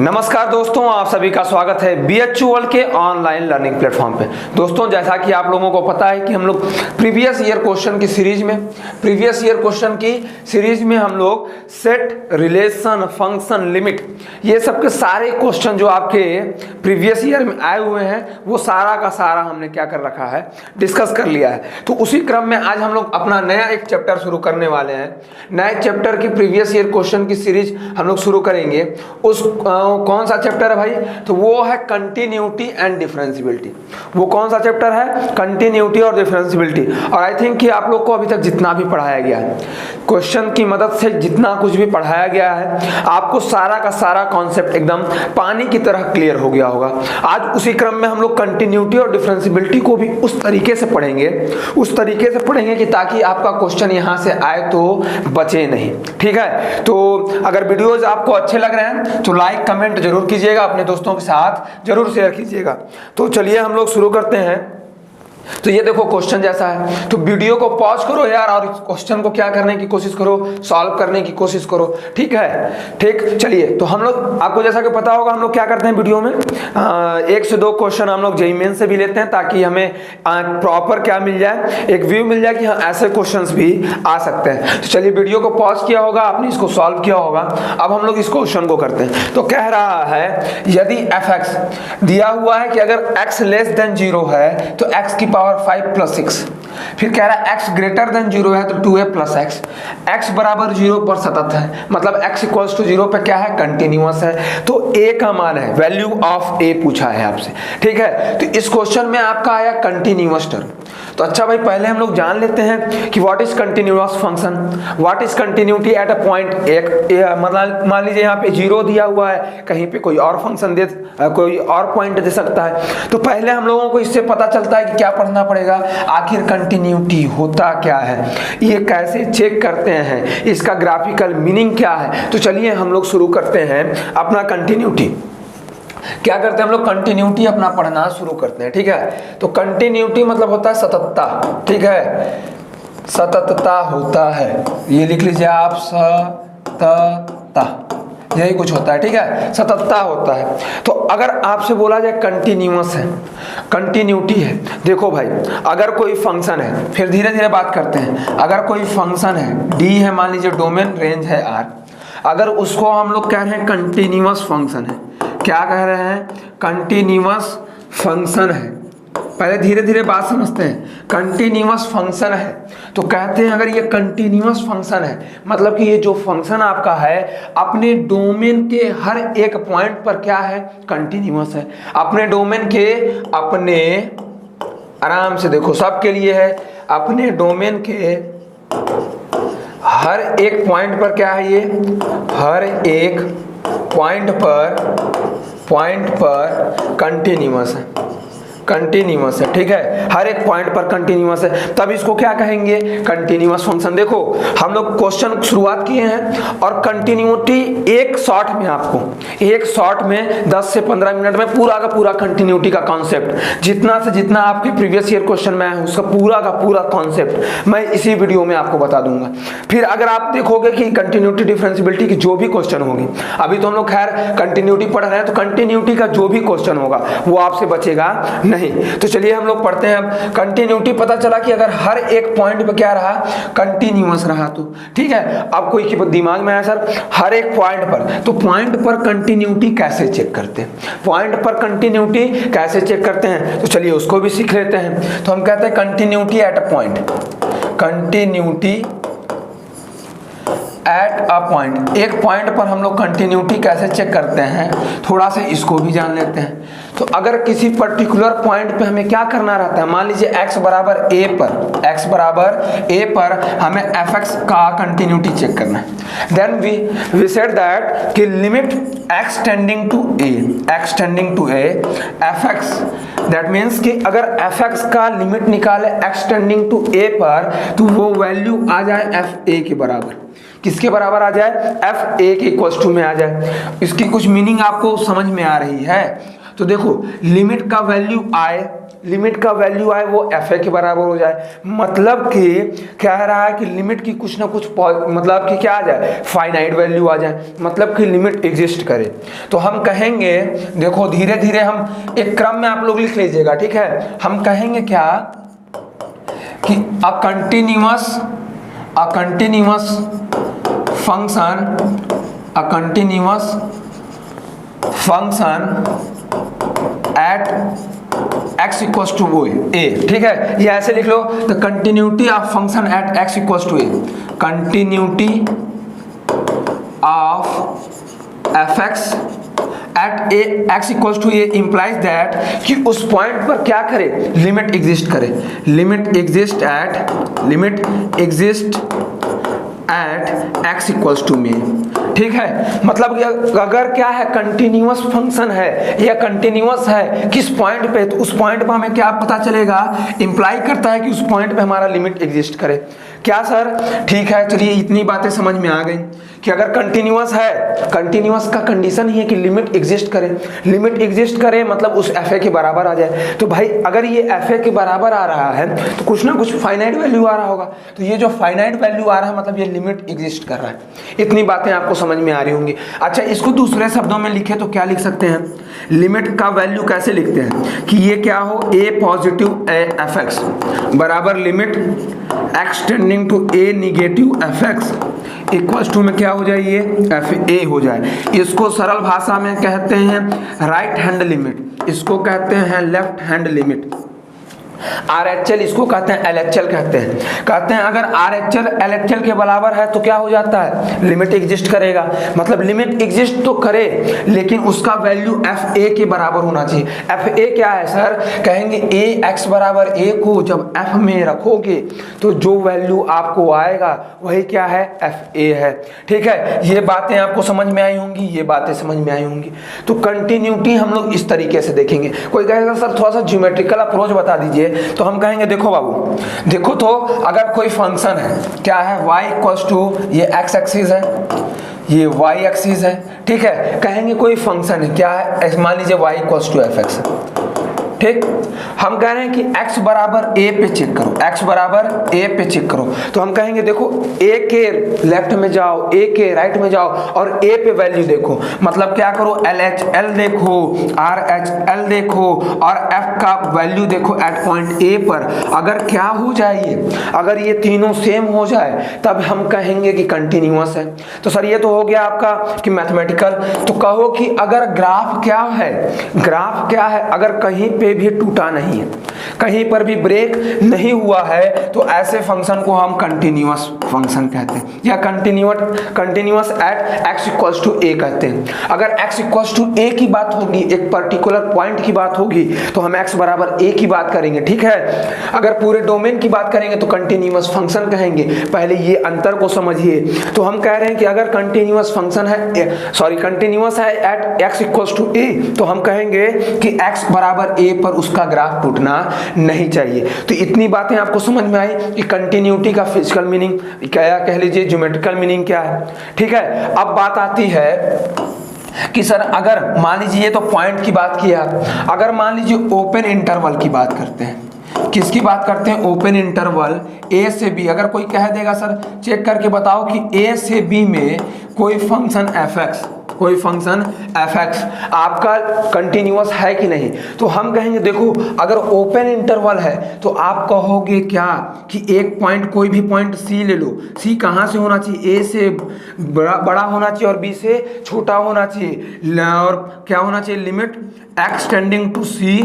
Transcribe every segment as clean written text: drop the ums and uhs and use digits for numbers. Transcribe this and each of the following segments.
नमस्कार दोस्तों, आप सभी का स्वागत है BHU वर्ल्ड के ऑनलाइन लर्निंग प्लेटफॉर्म पे। दोस्तों, जैसा कि आप लोगों को पता है कि हम लोग प्रीवियस ईयर क्वेश्चन की सीरीज में हम लोग सेट, रिलेशन, फंक्शन, लिमिट, ये सब के सारे क्वेश्चन जो आपके प्रीवियस ईयर में आए हुए हैं वो सारा का सारा हमने क्या कर रखा है, डिस्कस कर लिया है। तो उसी क्रम में आज हम लोग अपना नया एक चैप्टर शुरू करने वाले हैं। नए चैप्टर की प्रीवियस ईयर क्वेश्चन की सीरीज हम लोग शुरू करेंगे। उस कौन सा चैप्टर है भाई? तो वो है कंटिन्यूटी एंड डिफरेंशियबिलिटी। वो कौन सा चैप्टर है? कंटिन्यूटी और डिफरेंशियबिलिटी। और आई थिंक कि आप लोग को अभी तक जितना भी पढ़ाया गया है, क्वेश्चन की मदद से जितना कुछ भी पढ़ाया गया है, आपको सारा का सारा कॉन्सेप्ट एकदम पानी की तरह क्लियर हो गया होगा। आज उसी क्रम में हम लोग कंटिन्यूटी और डिफरेंशियबिलिटी को भी उस तरीके से पढ़ेंगे कि ताकि आपका क्वेश्चन यहाँ से आए तो बचे नहीं। ठीक है, तो अगर वीडियोज आपको अच्छे लग रहे हैं तो लाइक कमेंट जरूर कीजिएगा, अपने दोस्तों के साथ जरूर शेयर कीजिएगा। तो चलिए हम लोग शुरू करते हैं। तो ये देखो क्वेश्चन जैसा है, तो वीडियो को पॉज करो यार और इस क्वेश्चन को क्या करने की कोशिश करो, सॉल्व करने की कोशिश करो। ठीक है, ठीक। चलिए, तो हम लोग, आपको जैसा कि पता होगा, हम लोग क्या करते हैं वीडियो में, 1 से 2 क्वेश्चन हम लोग जेईई मेंस से भी लेते हैं ताकि हमें प्रॉपर क्या मिल जाए, एक व्यू मिल जाए कि हाँ ऐसे क्वेश्चंस भी आ सकते हैं। तो चलिए, वीडियो को पॉज किया होगा आपने, इसको सॉल्व किया होगा। अब हम लोग इस क्वेश्चन को करते हैं। तो कह रहा है यदि fx दिया हुआ है कि अगर x लेस देन 0 है तो x की पावर 5 + 6, फिर कह रहा है x ग्रेटर देन 0 है तो 2a + x, x बराबर 0 पर सतत है, मतलब x = 0 पे क्या है, कंटिन्यूअस है। तो a का मान है, वैल्यू ऑफ a पूछा है आपसे। ठीक है, तो इस क्वेश्चन में आपका आया कंटिन्यूअस टर्म। तो अच्छा भाई, पहले हम लोग जान लेते हैं कि what is continuous function, what is continuity at a point. मतलब मान लीजिए यहाँ पे 0 दिया हुआ है, कहीं पे कोई और फंक्शन दे, कोई और पॉइंट दे सकता है। तो पहले हम लोगों को इससे पता चलता है कि क्या पढ़ना पड़ेगा, आखिर कंटिन्यूटी होता क्या है, ये कैसे चेक करते हैं, इसका ग्राफिकल मीनिंग क्या है। तो चलिए हम लोग शुरू करते हैं अपना कंटिन्यूटी। क्या करते हैं हम लोग, कंटिन्यूटी अपना पढ़ना शुरू करते हैं। ठीक है, तो कंटिन्यूटी मतलब होता है सततता। ठीक है, सततता होता है, ये लिख लीजिए आप, सततता, यही कुछ होता है। ठीक है, सततता होता है। तो अगर आपसे बोला जाए कंटिन्यूअस है, कंटिन्यूटी है, देखो भाई, अगर कोई फंक्शन है, फिर धीरे धीरे बात करते हैं। अगर कोई फंक्शन है, डी है, मान लीजिए डोमेन, रेंज है r, अगर उसको हम लोग कह रहे हैं कंटिन्यूअस फंक्शन है, क्या कह रहे हैं, कंटिन्यूअस फंक्शन है। पहले धीरे धीरे बात समझते हैं। कंटिन्यूअस फंक्शन है तो कहते हैं अगर ये कंटिन्यूअस फंक्शन है, मतलब कि ये जो फंक्शन आपका है अपने डोमेन के हर एक पॉइंट पर क्या है, कंटिन्यूअस है। अपने डोमेन के, अपने, आराम से देखो, सबके लिए है, अपने डोमेन के हर एक पॉइंट पर क्या है, ये हर एक पॉइंट पर कंटिन्यूअस है, कंटिन्यूअस है। ठीक है, हर एक पॉइंट पर कंटिन्यूअस है, तब इसको क्या कहेंगे, कंटिन्यूअस फंक्शन। देखो हम लोग क्वेश्चन शुरुआत किए हैं और कंटिन्यूटी एक शॉर्ट में, आपको एक शॉर्ट में 10 से 15 मिनट में पूरा का पूरा कंटिन्यूटी का कॉन्सेप्ट, जितना से जितना आपके प्रीवियस ईयर क्वेश्चन में है उसका पूरा का पूरा कॉन्सेप्ट मैं इसी वीडियो में आपको बता दूंगा। फिर अगर आप देखोगे कि कंटिन्यूटी डिफरेंशियबिलिटी की जो भी क्वेश्चन होगी, अभी तो हम लोग खैर कंटिन्यूटी पढ़ रहे हैं, तो कंटिन्यूटी का जो भी क्वेश्चन होगा वो आपसे बचेगा नहीं। तो चलिए हम लोग पढ़ते हैं। अब कंटिन्यूटी पता चला कि अगर हर एक पॉइंट पे क्या रहा, कंटिन्यूअस रहा, तो ठीक है। अब कोई दिमाग में आया सर हर एक पॉइंट पर, तो पॉइंट पर कंटिन्यूटी कैसे चेक करते हैं, पॉइंट पर कंटिन्यूटी कैसे चेक करते हैं, तो चलिए उसको भी सीख लेते हैं। तो हम कहते हैं continuity at a point, continuity at a point, एक पॉइंट पर हम लोग कंटिन्यूटी कैसे चेक करते हैं, थोड़ा सा इसको भी जान लेते हैं। तो अगर किसी पर्टिकुलर पॉइंट पे हमें क्या करना रहता है, मान लीजिए x बराबर a पर हमें fx का कंटिन्यूटी चेक करना है। देन वी सेड दैट कि limit x tending to a fx, that means कि अगर fx का लिमिट निकाले x टेंडिंग टू a पर, तो वो वैल्यू आ जाए fa के बराबर। किसके बराबर आ जाए, fa के इक्वल टू में आ जाए। इसकी कुछ मीनिंग आपको समझ में आ रही है? तो देखो लिमिट का वैल्यू आए, लिमिट का वैल्यू आए वो एफ ए के बराबर हो जाए, मतलब कि क्या रहा है कि लिमिट की कुछ ना कुछ मतलब कि क्या आ जाए, फाइनाइट वैल्यू आ जाए, मतलब कि लिमिट एग्जिस्ट करे। तो हम कहेंगे, देखो धीरे धीरे हम एक क्रम में आप लोग लिख लीजिएगा, ठीक है। हम कहेंगे क्या कि a continuous function at x equals to A, ठीक है। ये ऐसे लिख लो, the continuity of function at x equals to A, continuity of F X at A X equals to A implies that कि उस पॉइंट पर क्या करे, लिमिट एग्जिस्ट करे, limit exist at X equals to में, ठीक है। मतलब अगर क्या है, कंटिन्यूअस फंक्शन है या कंटिन्यूअस है किस पॉइंट पे, तो उस पॉइंट पर हमें क्या पता चलेगा, इंप्लाई करता है कि उस पॉइंट पे हमारा लिमिट एग्जिस्ट करे। क्या सर, ठीक है, चलिए इतनी बातें समझ में आ गई कि अगर कंटिन्यूअस है, कंटिन्यूअस का कंडीशन ही है कि लिमिट एग्जिस्ट करे, लिमिट एग्जिस्ट करे मतलब उस एफ ए के बराबर आ जाए। तो भाई अगर ये एफ ए के बराबर आ रहा है तो कुछ ना कुछ फाइनाइट वैल्यू आ रहा होगा, तो ये जो फाइनाइट वैल्यू आ रहा है मतलब ये लिमिट एग्जिस्ट कर रहा है। इतनी बातें आपको समझ में आ रही होंगी। अच्छा, इसको दूसरे शब्दों में लिखे तो क्या लिख सकते हैं, लिमिट का वैल्यू कैसे लिखते हैं कि ये क्या हो, ए पॉजिटिव एफ एक्स बराबर limit x tending to a negative f x equals to में क्या हो जाए, ये एफ ए हो जाए। इसको सरल भाषा में कहते हैं राइट हैंड लिमिट, इसको कहते हैं लेफ्ट हैंड लिमिट। RHL इसको कहते हैं LHL कहते हैं अगर RHL LHL के बराबर है तो क्या हो जाता है, लिमिट एग्जिस्ट करेगा। मतलब लिमिट एग्जिस्ट तो करे लेकिन उसका वैल्यू FA के बराबर होना चाहिए। FA क्या है सर, कहेंगे AX बराबर A को जब F में रखोगे तो जो वैल्यू आपको आएगा वही क्या है, FA है, ठीक है। ये बातें आपको समझ में आई होंगी, ये बातें समझ में आई होंगी। तो कंटिन्यूटी हम लोग इस तरीके से देखेंगे। कोई कहेगा सर थोड़ा सा ज्योमेट्रिकल अप्रोच बता दीजिए, तो हम कहेंगे देखो बाबू, देखो तो अगर कोई फंक्शन है, क्या है, y इक्वल्स टू, ये x एक्सिस है, ये y एक्सिस है, ठीक है। कहेंगे कोई फंक्शन है, क्या है, मान लीजिए y equals to f x, ठीक। हम कह रहे हैं कि x बराबर a पे चेक करो, x बराबर a पे चेक करो। तो हम कहेंगे देखो a के लेफ्ट में जाओ, a के राइट में जाओ और a पे वैल्यू देखो। मतलब क्या करो, LHL देखो, RHL देखो और f का वैल्यू देखो एट पॉइंट a पर। अगर क्या हो जाए, अगर ये तीनों सेम हो जाए तब हम कहेंगे कि कंटिन्यूअस है। तो सर ये तो हो गया आपका कि मैथमेटिकल। तो कहो कि अगर ग्राफ क्या है, ग्राफ क्या है, अगर कहीं पे भी टूटा नहीं है, कहीं पर भी ब्रेक नहीं हुआ है, तो ऐसे फंक्शन को हम कंटिन्यूअस फंक्शन कहते हैं या continuous at x equals to a कहते हैं। अगर x इक्वल्स टू a की बात होगी, एक पर्टिकुलर पॉइंट की बात होगी, तो हम x बराबर a की बात करेंगे, ठीक है। अगर पूरे डोमेन की बात करेंगे तो कंटिन्यूअस फंक्शन कहेंगे। पहले ये अंतर को समझिए। तो हम कह रहे हैं कि अगर कंटिन्यूअस फंक्शन है, सॉरी कंटिन्यूअस है at x equals to a, तो हम कहेंगे कि x बराबर a पर उसका ग्राफ टूटना नहीं चाहिए। तो इतनी बातें आपको समझ में आई कि कंटिन्यूटी का फिजिकल मीनिंग क्या, कह लीजिए ज्योमेट्रिकल मीनिंग क्या है, ठीक है। अब बात आती है कि सर अगर मान लीजिए, ये तो पॉइंट की बात की आप, अगर मान लीजिए ओपन इंटरवल की बात करते हैं, किसकी बात करते हैं, ओपन इंटरवल a से b। अगर कोई कह देगा सर चेक करके बताओ कि a से b में कोई फंक्शन f(x), कोई फंक्शन f(x) आपका कंटिन्यूअस है कि नहीं, तो हम कहेंगे देखो अगर ओपन इंटरवल है तो आप कहोगे क्या कि एक पॉइंट, कोई भी पॉइंट c ले लो। c कहाँ से होना चाहिए, a से बड़ा होना चाहिए और b से छोटा होना चाहिए। और क्या होना चाहिए, limit x tending to c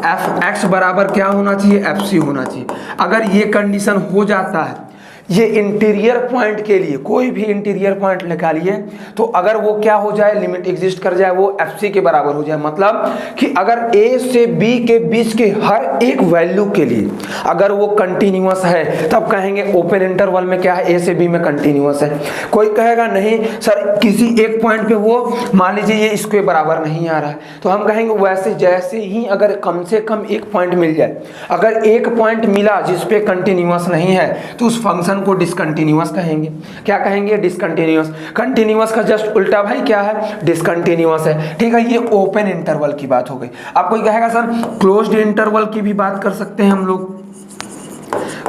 f(x) बराबर क्या होना चाहिए, fc होना चाहिए। अगर ये कंडीशन हो जाता है, ये इंटीरियर पॉइंट के लिए कोई भी इंटीरियर पॉइंट निकालिए, तो अगर वो क्या हो जाए, लिमिट एग्जिस्ट कर जाए, वो FC के बराबर हो जाए। मतलब कि अगर A से B के बीच के हर एक वैल्यू के लिए अगर वो कंटिन्यूअस है, तब कहेंगे ओपन इंटरवल में क्या है, A से B में कंटिन्यूअस है। कोई कहेगा नहीं सर किसी एक पॉइंट पे वो मान लीजिए ये इसके बराबर नहीं आ रहा है, तो हम कहेंगे वैसे जैसे ही अगर कम से कम एक पॉइंट मिल जाए, अगर एक पॉइंट मिला जिसपे कंटिन्यूअस नहीं है, तो उस फंक्शन फंक्शन को डिसकंटिन्यूअस कहेंगे। क्या कहेंगे? डिसकंटिन्यूअस। कंटिन्यूअस का जस्ट उल्टा भाई क्या है? डिसकंटिन्यूअस है। ठीक है, ये ओपन इंटरवल की बात हो गई। अब कोई कहेगा सर क्लोज्ड इंटरवल की भी बात कर सकते हैं हम लोग,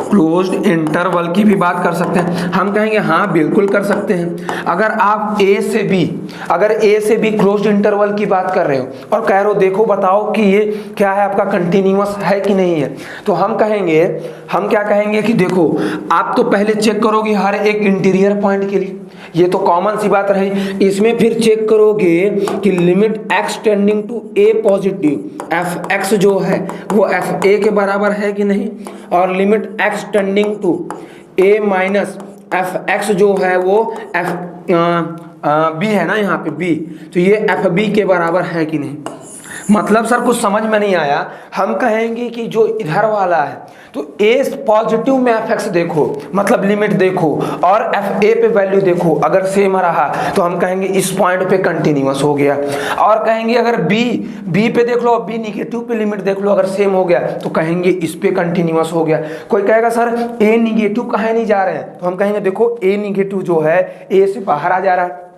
क्लोज्ड इंटरवल की भी बात कर सकते हैं। हम कहेंगे हाँ बिल्कुल कर सकते हैं। अगर आप ए से बी क्लोज्ड इंटरवल की बात कर रहे हो और कह रहे हो देखो बताओ कि ये क्या है, आपका कंटिन्यूअस है कि नहीं है, तो हम क्या कहेंगे कि देखो आप तो पहले चेक करोगे हर एक इंटीरियर पॉइंट के लिए, ये तो कॉमन सी बात रही। इसमें फिर चेक करोगे कि limit x tending to a positive f x जो है वो एफ ए के बराबर है कि नहीं, और limit x tending to a minus f x जो है वो एफ बी है ना यहाँ पे b, तो ये एफ बी के बराबर है कि नहीं। मतलब सर कुछ समझ में नहीं आया। हम कहेंगे कि जो इधर वाला है तो ए पॉजिटिव में एफ एक्स देखो, मतलब लिमिट देखो, और एफ ए पे वैल्यू देखो, अगर सेम रहा तो हम कहेंगे इस पॉइंट पे कंटिन्यूअस हो गया। और कहेंगे अगर बी पे देख लो, बी निगेटिव पे लिमिट देख लो, अगर सेम हो गया तो कहेंगे इस पे कंटिन्यूअस हो गया। कोई कहेगा सर ए निगेटिव कहाँ नहीं जा रहे हैं, तो हम कहेंगे देखो ए निगेटिव जो है ए से बाहर आ जा रहा है,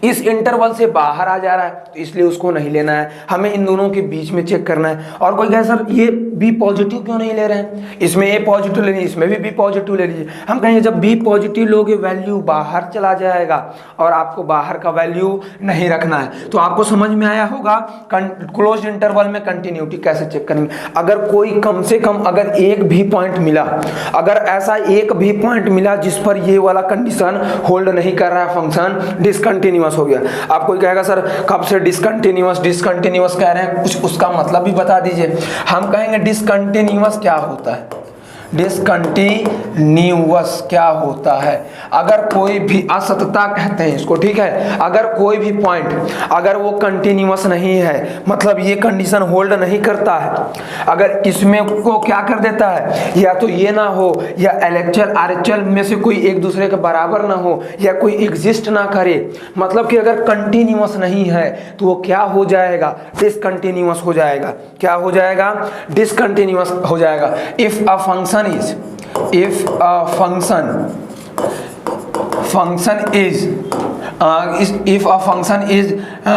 इस इंटरवल से बाहर आ जा रहा है, तो इसलिए उसको नहीं लेना है, हमें इन दोनों के बीच में चेक करना है। और कोई कहे सर ये बी पॉजिटिव क्यों नहीं ले रहे हैं, इसमें ए पॉजिटिव लेनी, इसमें भी बी पॉजिटिव ले लीजिए। हम कहेंगे जब बी पॉजिटिव लोगे वैल्यू बाहर चला जाएगा और आपको बाहर का वैल्यू नहीं रखना है। तो आपको समझ में आया होगा क्लोज्ड इंटरवल में कंटिन्यूटी कैसे चेक करेंगे। अगर कोई कम से कम अगर एक भी पॉइंट मिला, अगर ऐसा एक भी पॉइंट मिला जिस पर ये वाला कंडीशन होल्ड नहीं कर रहा है, फंक्शन डिसकंटिन्यूअस हो गया। आप कोई कहेगा सर कब से डिसकंटिन्यूअस कह रहे हैं, कुछ उसका मतलब भी बता दीजिए। हम कहेंगे डिसकंटिन्यूअस क्या होता है, डिसकंटिन्यूअस क्या होता है। अगर कोई भी असतता कहते हैं इसको, ठीक है, अगर कोई भी पॉइंट अगर वो कंटिन्यूअस नहीं है, मतलब ये कंडीशन होल्ड नहीं करता है, अगर इसमें को क्या कर देता है, या तो ये ना हो या LHL RHL में से कोई एक दूसरे के बराबर ना हो, या कोई एग्जिस्ट ना करे, मतलब कि अगर कंटिन्यूअस नहीं है तो वो क्या हो जाएगा, डिसकंटिन्यूअस हो जाएगा। क्या हो जाएगा? डिसकंटिन्यूअस हो जाएगा। If a function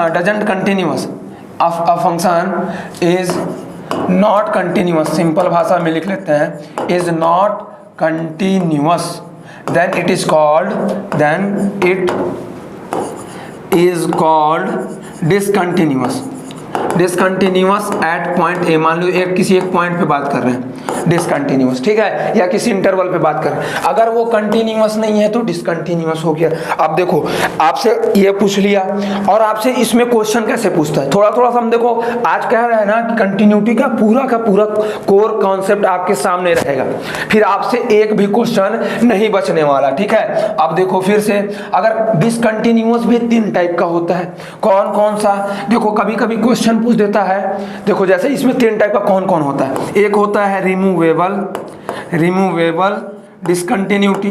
doesn't continuous, if a function is not continuous, simple भाषा में लिख लेते हैं, is not continuous, then it is called discontinuous at point a. मान लो किसी एक पॉइंट पे बात कर रहे हैं डिसकंटिन्यूअस, ठीक है, या किसी इंटरवल पे बात कर रहे हैं, अगर वो कंटिन्यूअस नहीं है तो डिसकंटिन्यूअस हो गया। अब देखो आपसे ये पूछ लिया और आपसे इसमें क्वेश्चन कैसे पूछता है, थोड़ा सा हम देखो, आज कह रहे हैं ना कि कंटिन्यूटी का पूरा कोर कॉन्सेप्ट आपके सामने रहेगा, फिर आपसे एक भी क्वेश्चन नहीं बचने वाला, ठीक है। अब देखो फिर से, अगर डिसकंटिन्यूअस भी 3 टाइप का होता है, कौन कौन सा, देखो कभी कभी क्वेश्चन पूछ देता है, देखो जैसे इसमें 3 टाइप का कौन कौन होता है। एक होता है रिमूवेबल डिसकंटिन्यूटी,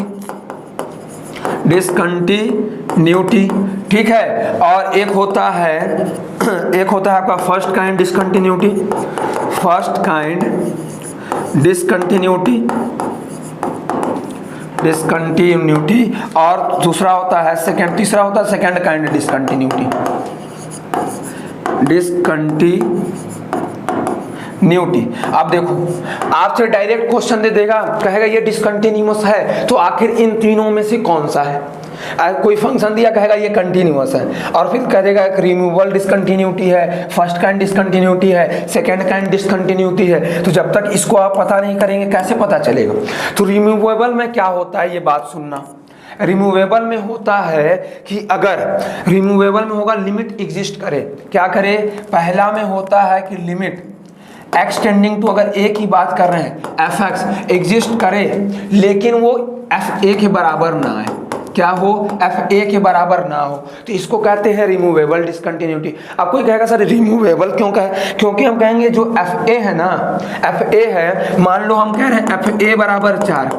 ठीक है, और एक होता है आपका फर्स्ट काइंड डिसकंटिन्यूटी, और दूसरा होता है तीसरा होता है सेकंड काइंड डिसकंटिन्यूटी। अब देखो आपसे डायरेक्ट क्वेश्चन दे देगा, कहेगा ये डिसकंटिन्यूअस है, तो आखिर इन तीनों में से कौन सा है। कोई फंक्शन दिया, कहेगा ये कंटिन्यूअस है, और फिर कह देगा रिमूवेबल डिसकंटिन्यूटी है, फर्स्ट काइंड डिसकंटिन्यूटी है, सेकंड काइंड डिसकंटिन्यूटी है। तो जब तक इसको आप पता नहीं करेंगे कैसे पता चलेगा। तो रिमूवेबल में क्या होता है, ये बात सुनना। रिमूवेबल में होता है कि अगर रिमूवेबल में होगा लिमिट एग्जिस्ट करे, क्या करे, पहला में होता है कि लिमिट x टेंडिंग टू, अगर a की बात कर रहे हैं, fx एग्जिस्ट करे लेकिन वो fa के बराबर ना आए, क्या हो, fa के बराबर ना हो, तो इसको कहते हैं रिमूवेबल डिसकंटिन्यूटी। अब कोई कहेगा सर रिमूवेबल क्यों कहे, क्योंकि हम कहेंगे जो fa है ना, fa है, मान लो हम कह रहे हैं fa बराबर 4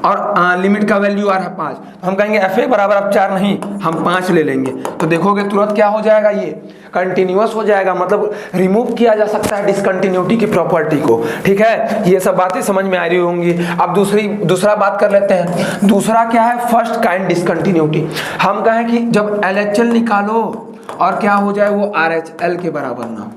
और लिमिट का वैल्यू आ रहा है 5, तो हम कहेंगे एफ ए बराबर अब 4 नहीं, हम 5 ले लेंगे। तो देखोगे तुरंत क्या हो जाएगा, ये कंटिन्यूअस हो जाएगा, मतलब रिमूव किया जा सकता है डिसकंटिन्यूटी की प्रॉपर्टी को। ठीक है, ये सब बातें समझ में आ रही होंगी। अब दूसरा बात कर लेते हैं। दूसरा क्या है, फर्स्ट काइंड डिसकंटिन्यूटी। हम कहें कि जब LHL निकालो और क्या हो जाए, वो RHL के बराबर ना हो।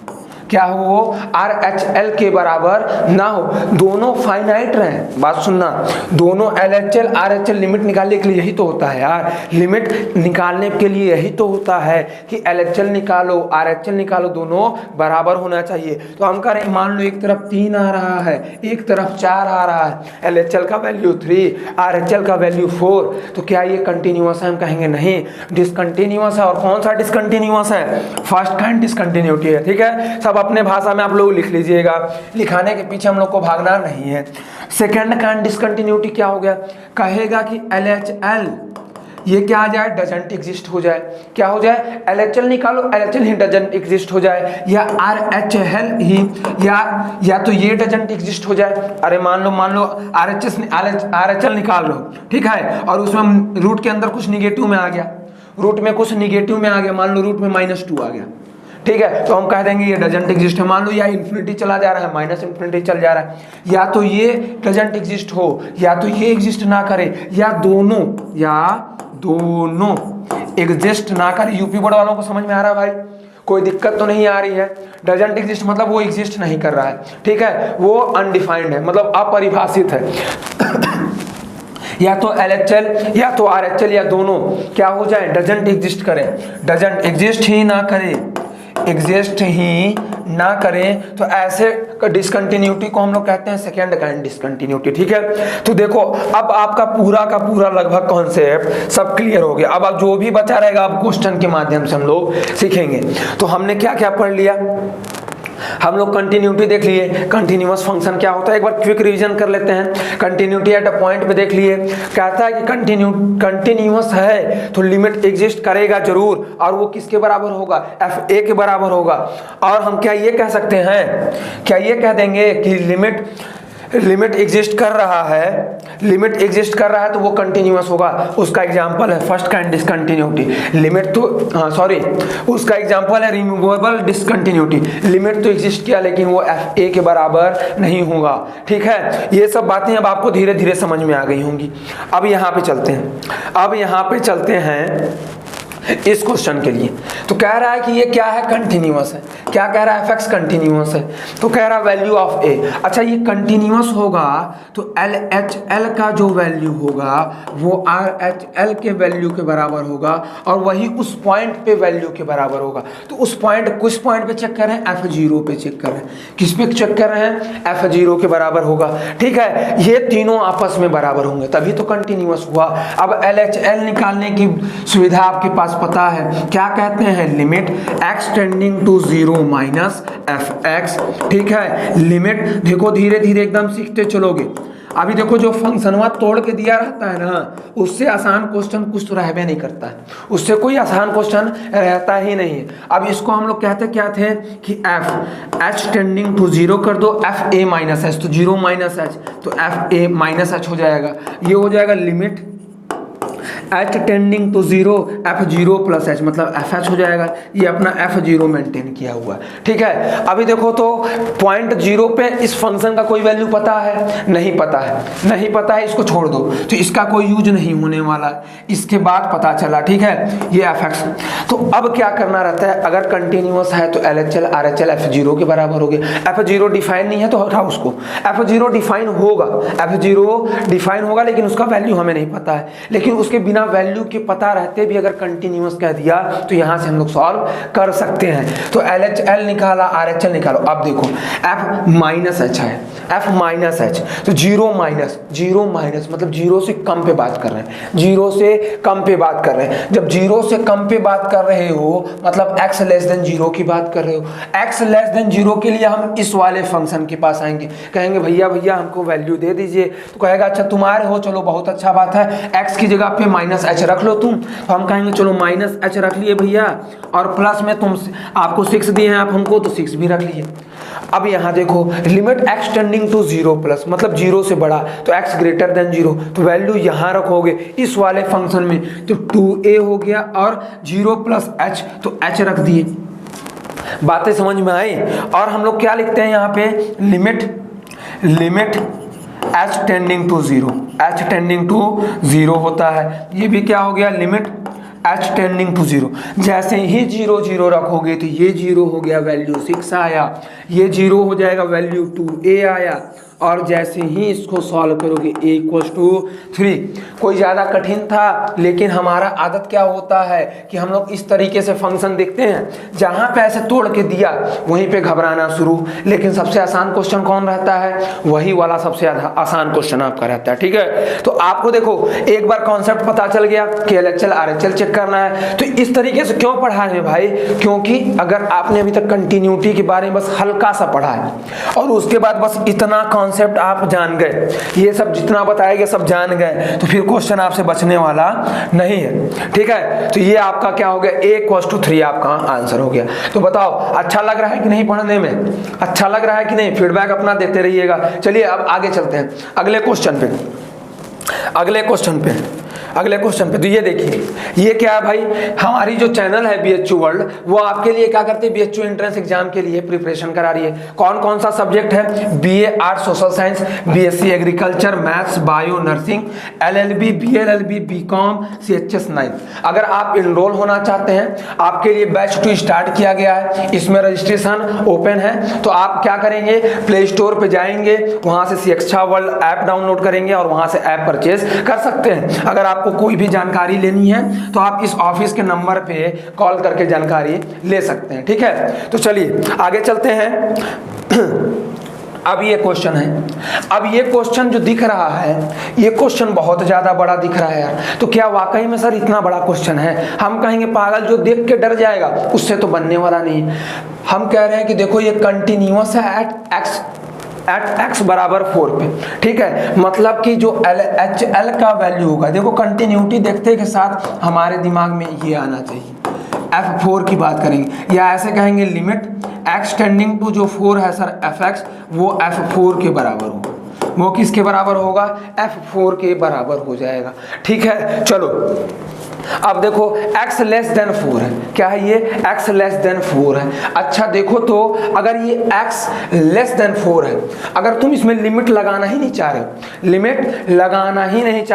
क्या हो, वो RHL के बराबर ना हो, दोनों फाइनाइट रहे। बात सुनना, दोनों LHL RHL लिमिट निकालने के लिए यही तो होता है यार, लिमिट निकालने के लिए यही तो होता है कि LHL निकालो RHL निकालो, दोनों बराबर होना चाहिए। तो हम कह रहे हैं, मान लो एक तरफ 3 आ रहा है, एक तरफ 4 आ रहा है, LHL का वैल्यू 3 RHL का वैल्यू 4, तो क्या ये कंटिन्यूअस है? हम कहेंगे नहीं, डिसकंटिन्यूअस है। और कौन सा डिसकंटिन्यूअस है? फर्स्ट काइंड डिसकंटिन्यूटी है। ठीक है, सब अपने भाषा में आप लोग लिख लीजिएगा, लिखाने के पीछे हम लोग को भागना नहीं है। सेकंड काइंड डिसकंटिन्यूटी क्या हो गया, कहेगा कि LHL ये क्या आ जाए, डजंट एग्जिस्ट हो जाए। क्या हो जाए, LHL निकालो, LHL ही डजंट एग्जिस्ट हो जाए, या RHL ही, या तो ये डजंट एग्जिस्ट हो जाए। अरे मान लो RHL निकाल लो, ठीक है, और उसमें रूट के अंदर कुछ निगेटिव में आ गया, रूट में कुछ निगेटिव में आ गया, मान लो रूट में -2 आ गया। ठीक है, तो हम कह देंगे ये डजंट एग्जिस्ट है। मान लो या इन्फिनिटी चला जा रहा है, -इन्फिनिटी चल जा रहा है, या तो ये डजंट एग्जिस्ट हो, या तो ये एग्जिस्ट ना करे, या दोनों एग्जिस्ट ना करे। यूपी बोर्ड वालों को समझ में आ रहा है भाई? कोई दिक्कत तो नहीं आ रही है? डजंट एग्जिस्ट मतलब वो एग्जिस्ट नहीं कर रहा है, ठीक है, वो अनडिफाइंड है, मतलब अपरिभाषित है। या तो LHL या तो RHL या दोनों क्या हो जाए, डजंट एग्जिस्ट करें, डजंट एग्जिस्ट ही ना करे, एग्जिस्ट ही ना करें, तो ऐसे डिसकंटिन्यूटी को हम लोग कहते हैं सेकेंड काइंड डिसकंटिन्यूटी। ठीक है, तो देखो अब आपका पूरा का पूरा लगभग कॉन्सेप्ट सब क्लियर हो गया। अब आप जो भी बचा रहेगा आप क्वेश्चन के माध्यम से हम लोग सीखेंगे। तो हमने क्या क्या पढ़ लिया, हम लोग कंटिन्यूटी देख लिए, कंटिन्यूअस फंक्शन क्या होता है एक बार क्विक रिवीजन कर लेते हैं। कंटिन्यूटी एट अ पॉइंट पे देख लिए, कहता है कि कंटिन्यूअस है तो लिमिट एग्जिस्ट करेगा जरूर, और वो किसके बराबर होगा, FA के बराबर होगा। और हम क्या ये कह सकते हैं, क्या ये कह देंगे कि लिमिट एग्जिस्ट कर रहा है, लिमिट एग्जिस्ट कर रहा है तो वो कंटिन्यूअस होगा। उसका एग्जांपल है फर्स्ट काइंड डिसकंटिन्यूटी। लिमिट तो उसका एग्जांपल है रिमूवेबल डिसकंटिन्यूटी। लिमिट तो एग्जिस्ट किया लेकिन वो FA के बराबर नहीं होगा। ठीक है, ये सब बातें अब आपको धीरे धीरे समझ में आ गई होंगी। अब यहाँ पे चलते हैं इस क्वेश्चन के लिए। तो कह रहा है कि ये क्या है, कंटिन्यूअस है। क्या कह रहा है, fx कंटिन्यूअस है, तो कह रहा है वैल्यू ऑफ a। अच्छा, ये कंटिन्यूअस होगा तो LHL का जो वैल्यू होगा वो RHL के वैल्यू के बराबर होगा, और वही उस पॉइंट पे वैल्यू के बराबर होगा। तो उस पॉइंट किस पॉइंट पे चेक कर रहे हैं, F0 पे चेक कर रहे हैं। किस पे चेक कर रहे हैं, F0 के बराबर होगा। ठीक है, ये तीनों आपस में बराबर होंगे तभी तो कंटिन्यूअस हुआ। अब LHL निकालने की सुविधा आपके पास पता है, क्या कहते हैं, limit x tending to 0 minus fx। ठीक है, लिमिट देखो धीरे धीरे एकदम सीखते चलोगे। अभी देखो जो फंक्शनवा तोड़ के दिया रहता है ना, उससे आसान क्वेश्चन कुछ तो रहबे नहीं करता है, उससे कोई आसान क्वेश्चन रहता ही नहीं है। अब इसको हम लोग कहते क्या थे कि h टेंडिंग टू 0 कर दो, FA माइनस h, तो 0 माइनस h तो FA माइनस h हो जाएगा। ये हो जाएगा limit h tending to 0 F0 plus h, मतलब FH हो जाएगा। ये अपना F0 मेंटेन किया हुआ है। ठीक है, अभी देखो तो पॉइंट 0 पे इस फंक्शन का कोई वैल्यू पता है, नहीं पता है, इसको छोड़ दो, तो इसका कोई यूज नहीं होने वाला। इसके बाद पता चला, ठीक है, ये fx। तो अब क्या करना रहता है, अगर कंटिन्यूअस है तो LHL RHL F0 के बराबर हो गया। F0 डिफाइन नहीं है तो हटाओ उसको, F0 डिफाइन होगा, लेकिन उसका वैल्यू हमें नहीं पता है। लेकिन उसके बिना वैल्यू के पता रहते भी अगर कंटिन्यूअस कह दिया तो यहां से हम लोग सॉल्व कर सकते हैं। तो LHL निकाला, RHL निकालो। अब देखो F माइनस H है, F माइनस H, तो 0 माइनस मतलब 0 से कम पे बात कर रहे हैं, 0 से कम पे बात कर रहे हैं। जब 0 से कम पे बात कर रहे हो मतलब x लेस देन 0 की बात कर रहे हो। x लेस देन 0 के लिए हम इस वाले फंक्शन के पास आएंगे, कहेंगे भैया हमको वैल्यू दे दीजिए। तो कहेगा अच्छा तुम्हारे हो, चलो बहुत अच्छा बात है, x की जगह पे माइनस एच रख लो तुम, तो हम कहेंगे चलो माइनस एच रख लिए भैया, और प्लस में तुम आपको 6 दिए हैं आप हमको, तो 6 भी रख लिए। अब यहाँ देखो limit x tending to 0 plus, मतलब 0 से बड़ा, तो x ग्रेटर देन 0, तो वैल्यू यहाँ रखोगे इस वाले फंक्शन में, तो 2a हो गया, और 0 प्लस h, तो h रख दिए। बातें समझ में आई? और हम लोग क्या लिखते हैं यहाँ पे, limit h tending to 0, h tending to 0 होता है। ये भी क्या हो गया, लिमिट h टेंडिंग टू 0। जैसे ही 0 0 रखोगे तो ये 0 हो गया, वैल्यू 6 आया, ये 0 हो जाएगा, वैल्यू 2a आया, और जैसे ही इसको सॉल्व करोगे a = 3। कोई ज़्यादा कठिन था, लेकिन हमारा आदत क्या होता है कि हम लोग इस तरीके से फंक्शन देखते हैं, जहाँ पे ऐसे तोड़ के दिया वहीं पे घबराना शुरू। लेकिन सबसे आसान क्वेश्चन कौन रहता है, वही वाला सबसे आसान क्वेश्चन आपका रहता है। ठीक है, तो आपको देखो एक बार कॉन्सेप्ट पता चल गया कि LHL RHL चेक करना है, तो इस तरीके से क्यों पढ़ा है भाई, क्योंकि अगर आपने अभी तक कंटिन्यूटी के बारे में बस हल्का सा पढ़ा है, और उसके बाद बस इतना कॉन्सेप्ट आप जान गए, ये सब जितना बताया गया सब जान गए, तो फिर क्वेश्चन आपसे बचने वाला नहीं है। ठीक है, तो ये आपका क्या हो गया, a = 3 आपका आंसर हो गया। तो बताओ अच्छा लग रहा है कि नहीं पढ़ने में, अच्छा लग रहा है कि नहीं, फीडबैक अपना देते रहिएगा। चलिए अब आगे चलते हैं अगले क्वेश्चन पे। तो ये देखिए, ये क्या है भाई, हमारी जो चैनल है BHU वर्ल्ड, वो आपके लिए क्या करते हैं, BHU एंट्रेंस एग्जाम के लिए प्रिपरेशन करा रही है। कौन कौन सा सब्जेक्ट है, BA arts social science, BSc agriculture, maths, bio, nursing, LLB, BLLB, BCom, CHS 9। अगर आप इनरोल होना चाहते हैं, आपके लिए बैच 2 स्टार्ट किया गया है, इसमें रजिस्ट्रेशन ओपन है। तो आप क्या करेंगे, प्ले स्टोर पे जाएंगे, वहां से शिक्षा वर्ल्ड ऐप डाउनलोड करेंगे और वहां से ऐप परचेज कर सकते हैं। अगर आपको कोई भी जानकारी लेनी है तो आप इस ऑफिस के नंबर पे कॉल करके जानकारी ले सकते हैं। ठीक है, तो चलिए आगे चलते हैं। अब ये क्वेश्चन है, अब ये क्वेश्चन जो दिख रहा है, ये क्वेश्चन बहुत ज्यादा बड़ा दिख रहा है यार। तो क्या वाकई में सर इतना बड़ा क्वेश्चन है? हम कहेंगे पागल, जो देख के डर जाएगा उससे तो बनने वाला नहीं। हम कह रहे हैं कि देखो ये कंटिन्यूअस है एट x बराबर 4 पे। ठीक है, मतलब कि जो LHL का वैल्यू होगा, देखो कंटिन्यूटी देखते के साथ हमारे दिमाग में ये आना चाहिए, F4 की बात करेंगे, या ऐसे कहेंगे लिमिट x टेंडिंग टू जो 4 है सर fx, वो F4 के बराबर होगा। वो किसके बराबर होगा, F4 के बराबर हो जाएगा। ठीक है, चलो अब देखो x लेस देन 4 है, क्या है ये, x लेस देन 4 है। अच्छा देखो, तो अगर ये x लेस देन 4 है, अगर तुम इसमें लिमिट लगाना ही नहीं चाह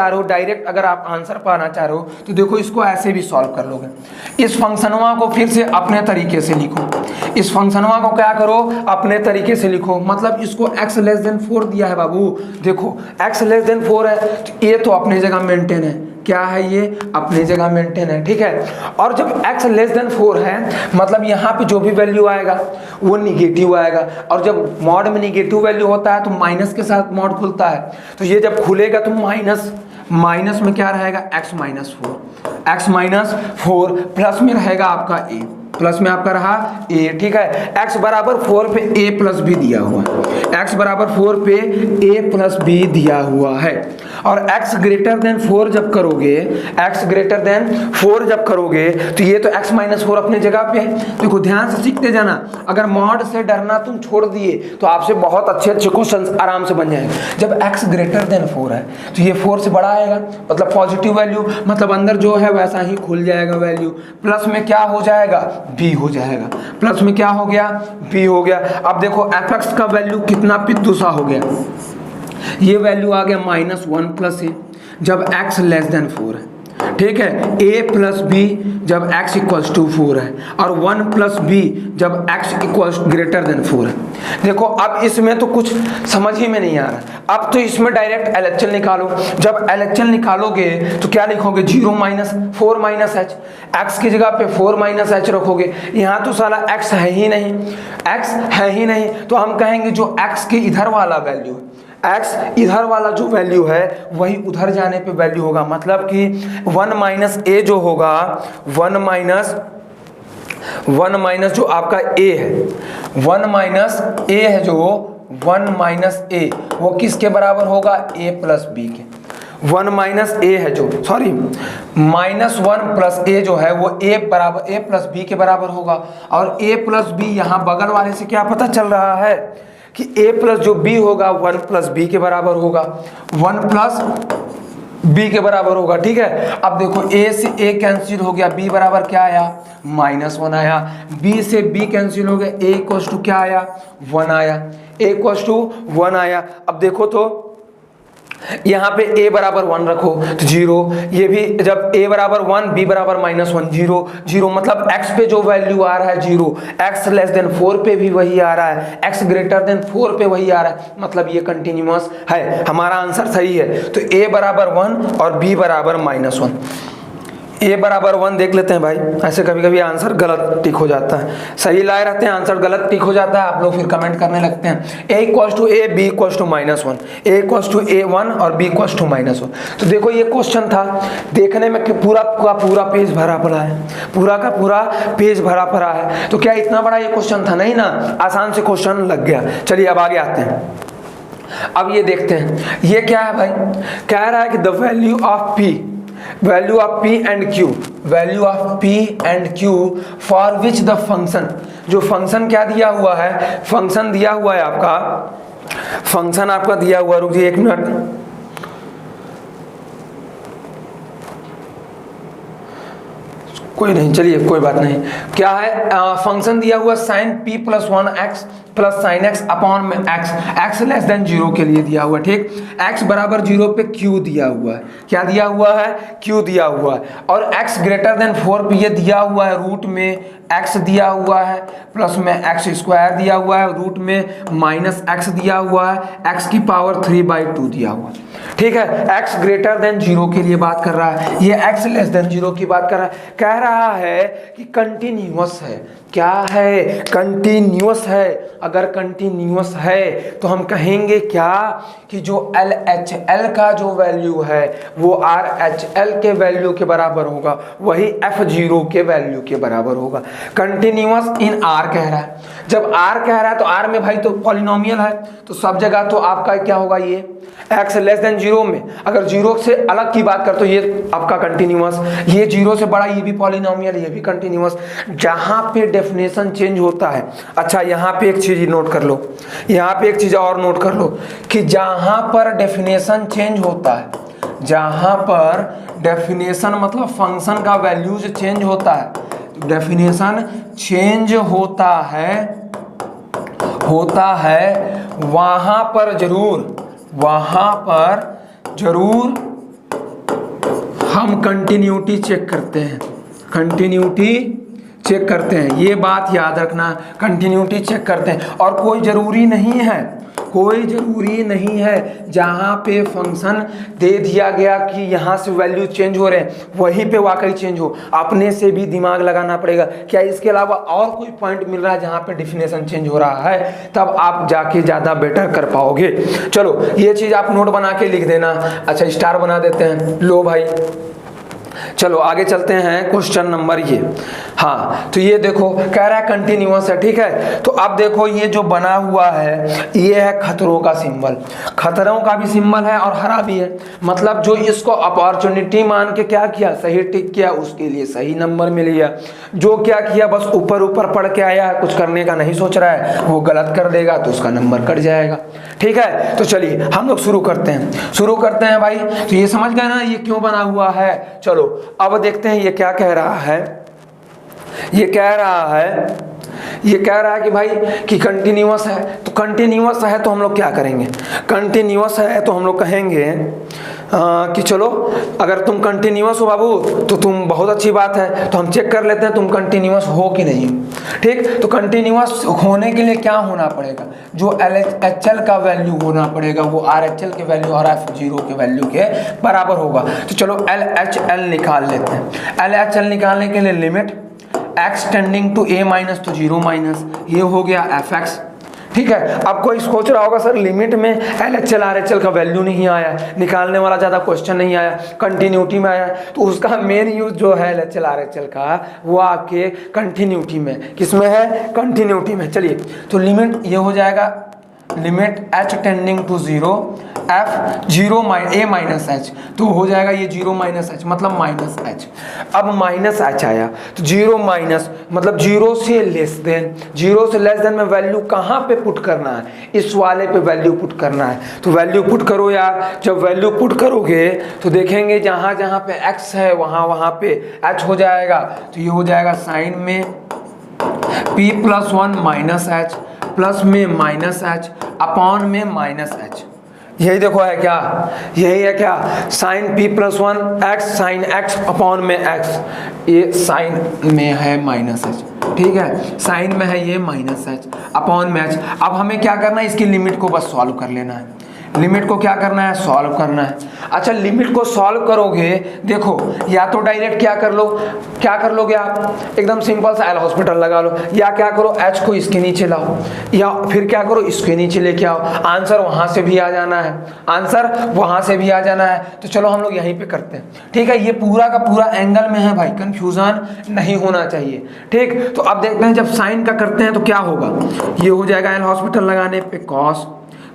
रहे हो, डायरेक्ट अगर आप आंसर पाना चाह रहे हो, तो देखो इसको ऐसे भी सॉल्व कर लोगे। इस फंक्शनवा को फिर से अपने तरीके से लिखो, इस फंक्शनवा को क्या करो, अपने तरीके से लिखो। मतलब इसको x लेस देन 4 दिया है बाबू, देखो x लेस देन 4 है, तो ये तो अपनी जगह मेंटेन है, क्या है ये, अपनी जगह मेंटेन है। ठीक है, और जब x लेस देन 4 है, मतलब यहाँ पे जो भी वैल्यू आएगा वो निगेटिव आएगा, और जब मॉड में निगेटिव वैल्यू होता है तो माइनस के साथ मॉड खुलता है, तो ये जब खुलेगा तो माइनस में क्या रहेगा, x - 4 प्लस में रहेगा आपका a, प्लस में आपका रहा a। ठीक है, x बराबर 4 पे a प्लस b दिया हुआ है, x बराबर 4 पे a प्लस b दिया हुआ है। और x ग्रेटर देन 4 जब करोगे, तो ये तो x - 4 अपने जगह पे है। देखो ध्यान से सीखते जाना, अगर मॉड से डरना तुम छोड़ दिए तो आपसे बहुत अच्छे क्वेश्चंस आराम से बन जाएंगे। जब x ग्रेटर देन 4 है, तो ये 4 से बड़ा आएगा, मतलब पॉजिटिव वैल्यू, मतलब अंदर जो है वैसा ही खुल जाएगा वैल्यू। प्लस में क्या हो जाएगा, b हो जाएगा, प्लस में क्या हो गया, b हो गया। अब देखो fx का वैल्यू कितना पिद्दू सा हो गया, ये वैल्यू आ गया -1 प्लस a जब x लेस देन 4 है। ठीक है, a प्लस b जब x इक्वल्स टू 4 है, और 1 प्लस b जब x इक्वल्स ग्रेटर देन 4 है। देखो अब इसमें तो कुछ समझ ही में नहीं आ रहा। अब तो इसमें डायरेक्ट LHL निकालो। जब LHL निकालोगे तो क्या लिखोगे, 0 - 4 - h, x की जगह पे 4 - h रखोगे। यहाँ तो साला x है ही नहीं, तो हम कहेंगे जो x के इधर वाला वैल्यू, x इधर वाला जो वैल्यू है वही उधर जाने पे वैल्यू होगा। मतलब कि 1 - a जो होगा, 1 माइनस जो आपका a है, 1 - a है जो 1 - a, वो किसके बराबर होगा, a प्लस b के। 1 माइनस ए है जो, सॉरी -1 प्लस ए जो है वो ए प्लस बी के बराबर होगा। और ए प्लस बी यहाँ बगल वाले से क्या पता चल रहा है कि ए प्लस जो बी होगा 1 प्लस बी के बराबर होगा, 1 प्लस बी के बराबर होगा। ठीक है, अब देखो a से a कैंसिल हो गया, b बराबर क्या आया, -1 आया। b से b कैंसिल हो गया, a इक्वल्स टू क्या आया, 1 आया, a इक्वल्स टू 1 आया। अब देखो तो यहाँ पे a बराबर 1 रखो तो 0, ये भी जब a बराबर 1 b बराबर -1, 0 0, मतलब x पे जो वैल्यू आ रहा है 0, x लेस देन 4 पे भी वही आ रहा है, x ग्रेटर देन 4 पे वही आ रहा है, मतलब ये कंटिन्यूअस है। हमारा आंसर सही है। तो a बराबर 1 और b बराबर -1। a बराबर 1 देख लेते हैं भाई, ऐसे कभी कभी आंसर गलत टिक हो जाता है, सही लाए रहते हैं आंसर गलत टिक हो जाता है, आप लोग फिर कमेंट करने लगते हैं। a equals to a, b equals to -1, a equals to a1 और b इक्वल्स टू -1। तो देखो ये क्वेश्चन था, देखने में पूरा का पूरा पेज भरा पड़ा है, पूरा का पूरा पेज भरा पड़ा है। तो क्या इतना बड़ा ये क्वेश्चन था, नहीं ना, आसान से क्वेश्चन लग गया। चलिए अब आगे आते हैं। अब ये देखते हैं ये क्या है भाई, कह रहा है कि the value of p and q, value of p and q for which the function, जो फंक्शन क्या दिया हुआ है, फंक्शन दिया हुआ है आपका, फंक्शन आपका दिया हुआ, रुकिए 1 मिनट, कोई नहीं, चलिए कोई बात नहीं। क्या है, फंक्शन दिया हुआ sin p + 1x plus sine x upon में x लेस देन 0 के लिए दिया हुआ। ठीक, x बराबर 0 पे q दिया हुआ है, क्या दिया हुआ है, q दिया हुआ है। और x ग्रेटर देन 4 पे ये दिया हुआ है, रूट में x दिया हुआ है, प्लस में x² दिया हुआ है, रूट में -x दिया हुआ है, x की पावर 3/2 दिया हुआ है। ठीक है, x ग्रेटर देन 0 के लिए बात कर रहा है, ये x लेस देन 0 की बात कर रहा है। कह रहा है कि कंटिन्यूअस है, क्या है, कंटिन्यूअस है। अगर कंटिन्यूअस है तो हम कहेंगे क्या कि जो LHL का जो वैल्यू है वो RHL के वैल्यू के बराबर होगा, वही F0 के वैल्यू के बराबर होगा। कंटिन्यूअस इन R कह रहा है, जब R कह रहा है तो R में भाई तो पॉलिनोमियल है, तो सब जगह तो आपका क्या होगा, ये x लेस देन 0 में, अगर 0 से अलग की बात कर तो ये आपका कंटिन्यूअस, ये 0 से बड़ा ये भी पॉलिनोमियल, ये भी कंटिन्यूअस। जहां पे डेफिनेशन चेंज होता है, अच्छा यहाँ पे एक चीज नोट कर लो, यहाँ पे एक चीज और नोट कर लो कि जहां पर डेफिनेशन चेंज होता है, जहां पर डेफिनेशन मतलब फंक्शन का वैल्यूज चेंज होता है, डेफिनेशन चेंज होता है वहां पर जरूर हम कंटिन्यूटी चेक करते हैं, कंटिन्यूटी चेक करते हैं, ये बात याद रखना, कंटिन्यूटी चेक करते हैं। और कोई ज़रूरी नहीं है जहाँ पे फंक्शन दे दिया गया कि यहाँ से वैल्यू चेंज हो रहे हैं वहीं पे वाकई चेंज हो, अपने से भी दिमाग लगाना पड़ेगा, क्या इसके अलावा और कोई पॉइंट मिल रहा है जहाँ पे डेफिनेशन चेंज हो रहा है, तब आप जाके ज़्यादा बेटर कर पाओगे। चलो ये चीज़ आप नोट बना के लिख देना। अच्छा स्टार बना देते हैं, लो भाई चलो आगे चलते हैं। क्वेश्चन नंबर ये, हाँ तो ये देखो कह रहा है कंटिन्यूअस है, ठीक है। तो अब देखो ये जो बना हुआ है ये है खतरों का सिंबल, खतरों का भी सिंबल है और हरा भी है, मतलब जो इसको अपॉर्चुनिटी मान के क्या किया, सही टिक किया, उसके लिए सही नंबर मिल गया। जो क्या किया बस ऊपर ऊपर पढ़ के आया है, कुछ करने का नहीं सोच रहा है, वो गलत कर देगा तो उसका नंबर कट जाएगा। ठीक है, तो चलिए हम लोग शुरू करते हैं भाई। तो ये समझ गए ना ये क्यों बना हुआ है। चलो अब देखते हैं ये क्या कह रहा है। ये कह रहा है कि भाई कि कंटिन्यूअस है, तो कंटिन्यूअस है तो हम लोग क्या करेंगे, कंटिन्यूअस है तो हम लोग कहेंगे कि चलो अगर तुम कंटिन्यूअस हो बाबू तो तुम बहुत अच्छी बात है, तो हम चेक कर लेते हैं तुम कंटिन्यूअस हो कि नहीं। ठीक, तो कंटिन्यूअस होने के लिए क्या होना पड़ेगा, जो LHL का वैल्यू होना पड़ेगा वो RHL के वैल्यू और F0 के वैल्यू के बराबर होगा। तो चलो LHL निकाल लेते हैं। LHL निकालने के लिए limit x tending to a minus तो 0 माइनस, ये हो गया fx। ठीक है, अब कोई सोच रहा होगा सर लिमिट में LHL RHL का वैल्यू नहीं आया, निकालने वाला ज़्यादा क्वेश्चन नहीं आया, कंटिन्यूटी में आया, तो उसका मेन यूज जो है LHL RHL का वो आपके कंटिन्यूटी में, किस में है, कंटिन्यूटी में। चलिए तो लिमिट ये हो जाएगा limit h tending to 0 f 0 a minus h, तो हो जाएगा ये 0 माइनस एच मतलब माइनस एच। अब माइनस एच आया तो 0 माइनस मतलब 0 से लेस देन, 0 से लेस देन में वैल्यू कहाँ पे पुट करना है, इस वाले पे वैल्यू पुट करना है। तो वैल्यू पुट करो यार, जब वैल्यू पुट करोगे तो देखेंगे जहाँ जहाँ पे x है वहाँ पे h हो जाएगा। तो ये हो जाएगा साइन में p plus 1 minus h plus में माइनस एच अपॉन में माइनस एच। यही देखो है क्या, यही है क्या, sine p plus 1 x sine x upon में x, ये साइन में है माइनस एच, ठीक है, साइन में है ये माइनस एच अपॉन में एच। अब हमें क्या करना है, इसकी लिमिट को बस सॉल्व कर लेना है, लिमिट को क्या करना है, सॉल्व करना है। अच्छा लिमिट को सॉल्व करोगे, देखो या तो डायरेक्ट क्या कर लो, क्या कर लोगे आप, एकदम सिंपल सा एल हॉस्पिटल लगा लो, या क्या करो h को इसके नीचे लाओ, या फिर क्या करो इसके नीचे लेके आओ, आंसर वहां से भी आ जाना है, आंसर वहां से भी आ जाना है। तो चलो हम लोग यहीं पे करते हैं, ठीक है। ये पूरा का पूरा एंगल में है भाई, कंफ्यूजन नहीं होना चाहिए, ठीक। तो अब देखते हैं जब साइन का करते हैं तो क्या होगा, ये हो जाएगा एल हॉस्पिटल लगाने पे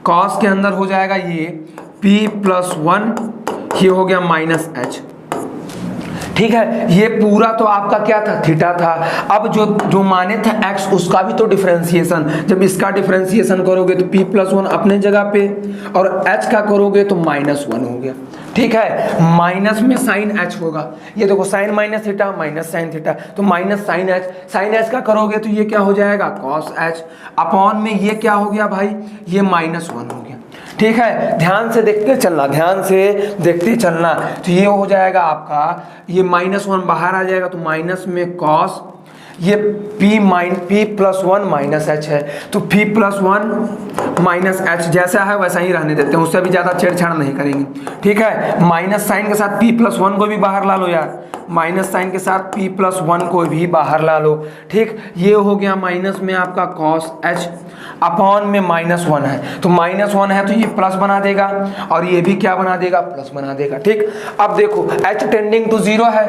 कॉस के अंदर हो जाएगा ये p प्लस 1, ये हो गया माइनस एच, ठीक है। ये पूरा तो आपका क्या था, थीटा था। अब जो माने था x उसका भी तो डिफरेंशिएशन, जब इसका डिफरेंशिएशन करोगे तो p प्लस 1 अपने जगह पे और h का करोगे तो माइनस 1 हो गया, ठीक है। माइनस में साइन h होगा, ये देखो sine minus theta minus sine theta, तो माइनस साइन h का करोगे तो ये क्या हो जाएगा कॉस h अपॉन में ये क्या हो गया भाई, ये माइनस 1 हो गया, ठीक है। ध्यान से देखते चलना, ध्यान से देखते चलना। तो ये हो जाएगा आपका, ये माइनस 1 बाहर आ जाएगा तो माइनस में कॉस, ये p प्लस 1 माइनस एच है, तो p प्लस 1 माइनस एच जैसा है वैसा ही रहने देते हैं, उससे भी ज़्यादा छेड़छाड़ नहीं करेंगे, ठीक है। माइनस साइन के साथ p प्लस 1 को भी बाहर ला लो यार, माइनस साइन के साथ p प्लस 1 को भी बाहर ला लो, ठीक। ये हो गया माइनस में आपका कॉस h अपॉन में माइनस 1 है, तो माइनस 1 है तो ये प्लस बना देगा और ये भी क्या बना देगा, प्लस बना देगा, ठीक। अब देखो h टेंडिंग टू 0 है,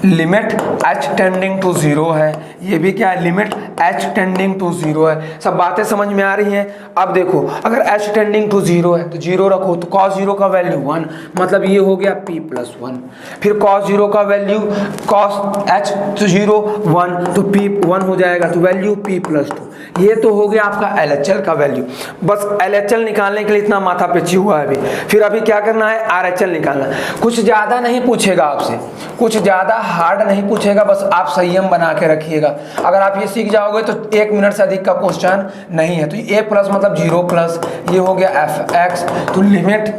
लिमिट h टेंडिंग टू 0 है, ये भी क्या है, लिमिट h टेंडिंग टू 0 है। सब बातें समझ में आ रही हैं। अब देखो अगर h टेंडिंग टू 0 है तो 0 रखो, तो cos 0 का वैल्यू 1, मतलब ये हो गया p प्लस 1, फिर cos 0 का वैल्यू cos h तो 0 1, तो p 1 हो जाएगा, तो वैल्यू p प्लस 2। ये तो हो गया आपका LHL का वैल्यू। बस LHL निकालने के लिए इतना माथा पेची हुआ है अभी, फिर अभी क्या करना है, RHL निकालना। कुछ ज़्यादा नहीं पूछेगा आपसे, कुछ ज़्यादा हार्ड नहीं पूछेगा, बस आप संयम बना के रखिएगा। अगर आप ये सीख जाओगे तो 1 मिनट से अधिक का क्वेश्चन नहीं है। तो a प्लस मतलब 0 प्लस, ये हो गया fx, तो limit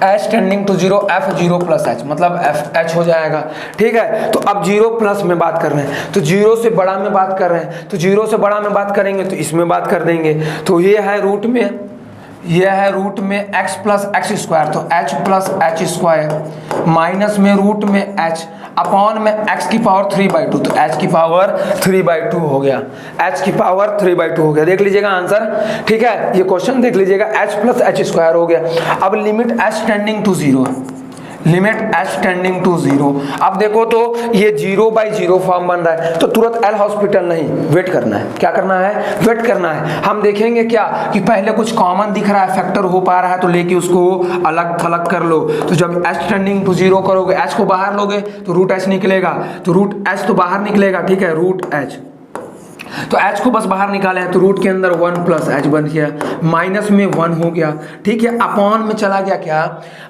h tending to 0 f 0 plus h मतलब f h हो जाएगा, ठीक है। तो अब 0 प्लस में बात कर रहे हैं, तो 0 से बड़ा में बात कर रहे हैं, तो 0 से बड़ा में बात करेंगे तो इसमें बात कर देंगे। तो ये है रूट में, यह है रूट में x प्लस एक्स स्क्वायर, तो h plus H square minus में रूट में h अपॉन में x की पावर 3/2, तो h की पावर 3/2 हो गया, h की पावर 3/2 हो गया। देख लीजिएगा आंसर, ठीक है। ये क्वेश्चन देख लीजिएगा, h प्लस एच स्क्वायर हो गया। अब लिमिट h टेंडिंग टू 0 है, लिमिट h टेंडिंग टू 0। अब देखो तो ये 0/0 फॉर्म बन रहा है, तो तुरंत एल हॉस्पिटल नहीं, वेट करना है। क्या करना है, वेट करना है। हम देखेंगे क्या कि पहले कुछ कॉमन दिख रहा है, फैक्टर हो पा रहा है, तो लेके उसको अलग थलग कर लो। तो जब h टेंडिंग टू 0 करोगे, h को बाहर लोगे तो रूट h निकलेगा, तो रूट h तो बाहर निकलेगा, ठीक है, रूट h, तो h को बस बाहर निकाले हैं तो रूट के अंदर 1 प्लस h बन गया, माइनस में 1 हो गया, ठीक है। अपॉन में चला गया, क्या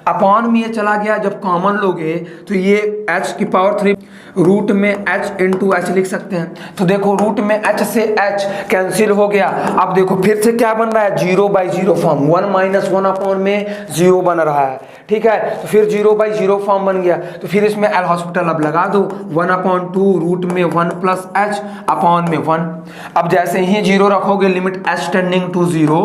अपॉन में ये चला गया, जब कॉमन लोगे तो ये h की पावर 3 रूट में h इंटू h लिख सकते हैं। तो देखो रूट में h से h कैंसिल हो गया। अब देखो फिर से क्या बन रहा है, 0/0 फॉर्म, 1 माइनस 1 अपॉन में 0 बन रहा है, ठीक है। तो फिर 0/0 फॉर्म बन गया, तो फिर इसमें एल हॉस्पिटल अब लगा दो, 1/2 रूट में 1 प्लस h अपॉन में 1। अब जैसे ही 0 रखोगे, लिमिट h टेंडिंग टू 0,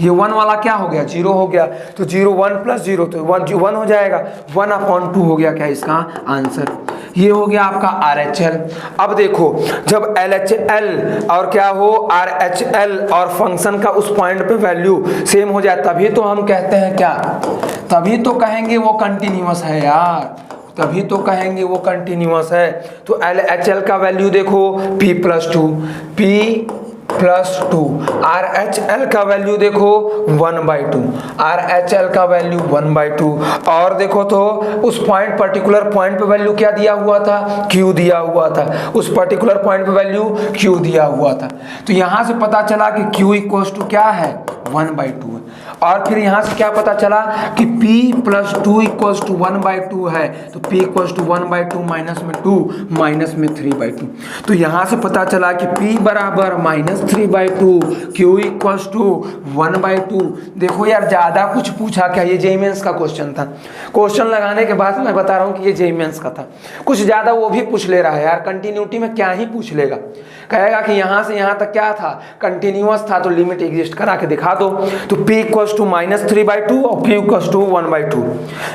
ये 1 वाला क्या हो गया, 0 हो गया, तो 0 1 प्लस 0 तो 1 हो जाएगा, 1/2 हो गया क्या इसका आंसर। ये हो गया आपका RHL। अब देखो जब LHL और क्या हो RHL और फंक्शन का उस पॉइंट पे वैल्यू सेम हो जाए, तभी तो हम कहते हैं क्या, तभी तो कहेंगे वो कंटिन्यूअस है यार, तभी तो कहेंगे वो कंटिन्यूअस है। तो LHL का वैल्यू देखो p प्लस 2, p +2। RHL का वैल्यू देखो 1/2, RHL का वैल्यू 1/2। और देखो तो उस पॉइंट, पर्टिकुलर पॉइंट पे वैल्यू क्या दिया हुआ था, Q दिया हुआ था, उस पर्टिकुलर पॉइंट पे वैल्यू Q दिया हुआ था। तो यहां से पता चला कि Q इक्वल्स टू क्या है, 1/2 है। और फिर यहां से क्या पता चला कि P + 2 इक्वल्स टू 1/2 है, तो P इक्वल्स टू 1/2 माइनस में 2 माइनस में 3/2। तो यहां से पता चला कि P बराबर -3/2, Q इक्वल्स टू 1/2। देखो यार, ज्यादा कुछ पूछा क्या, ये जेईई मेंस का क्वेश्चन था। क्वेश्चन लगाने के बाद मैं बता रहा हूं कि ये जेईई मेंस का था। कुछ ज्यादा वो भी पूछ ले रहा है यार, कंटिन्यूटी में क्या ही पूछ लेगा, कहेगा कि यहां से यहां तक क्या था, कंटिन्यूअस था, तो लिमिट एग्जिस्ट करा के दिखा दो। तो P इक्वल्स टू -3/2 और Q इक्वल्स टू 1/2।